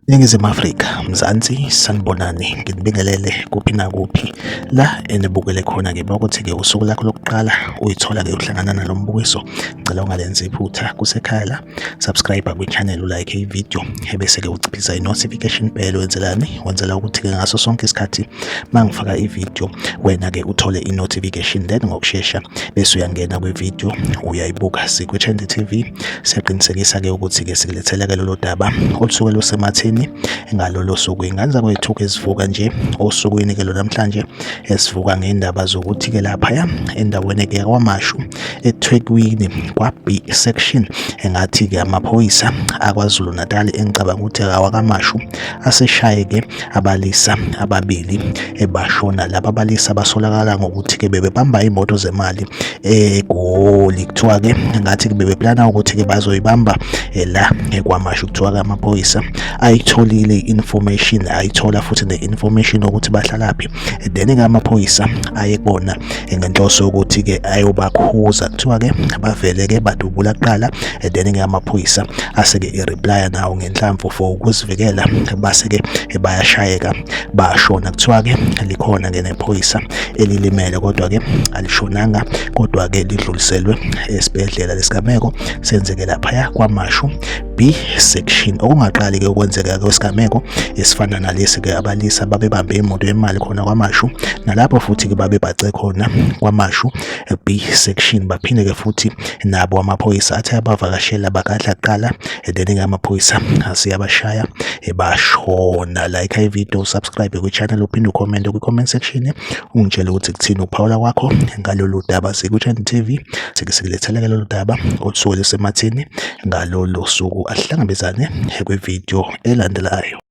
Ningizimu Afrika, Mzansi, sanibonani, nginibingelele kuphi nakuphi la enibukele khona-ke ukuthi-ke usuku lakho lokuqala uyithola-ke uhlangana nalo mbukiso. Ngicela ungalenzi iphutha kusekhaya la, subscribe kwi-channel, ulike ivideo ebese-ke uciphiza i-notification bell. Wenzelani? Wenzela ukuthi-ke ngaso sonke isikhathi mangifaka ivideo wena-ke uthole i-notification then ngokushesha bese uyangena kwivideo uyayibuka. Sikwi-Trend TV siyaqinisekisa-ke ukuthi-ke sikulethele-ke lolo daba olusuke lusematheni ngalolo suku. Ingane kwethu ezivuka nje osukwini-ke lo namhlanje esivuka ngendaba zokuthi-ke laphaya endaweni-ke kwaMashu eThekwini kwa-B section engathi-ke amaphoyisa aKwaZulu Natal engicabanga ukuthi awakaMashu aseshaye-ke abalisa ababili bashona. Laba balisa basolakala ngokuthi-ke bebebamba imoto zemali eGoli. Kuthiwa-ke ngathi-ke bebeplana ukuthi-ke bazoyibamba la kwaMashu. Kuthiwa-ke amaphoyisa ayitholile information, ayithola futhi ne-information ukuthi bahlalaphi, then-ke amaphoyisa ayekubona ngenhloso yokuthi-ke ayobakhuza. Kuthiwa-ke bavele-ke badubula kuqala, then-ke amaphoyisa aseke i-replya nawo ngenhlamvu for ukuzivikela, base-ke bayashayeka bashona. Kuthiwa-ke likhona-ke nephoyisa elilimele kodwa-ke alishonanga, kodwa-ke lidluliselwe esibhedlela. Lesigameko senzeke laphaya kwaMashu B section. Okungaqali-ke ukwenzeka kwesigameko esifana nalesi-ke abalisa babebambe imoto yemali khona kwaMashu, nalapho futhi-ke babebace khona kwaMashu B section. Baphinde-ke futhi nabo amaphoyisa athi abavakashela bakadla kuqala, then-ke amaphoyisa asiyabashaya bashona. Like ivideo, subscribe kwi-channel, uphinde ucommente kwi-comment section ungitshele ukuthi kuthini ukuphawula kwakho ngalolu daba. Sikwi-Trend TV sikulethele-ke lolu daba olusuke lusematheni ngalolo suku. Asihlangabezane kwivideo elandelayo.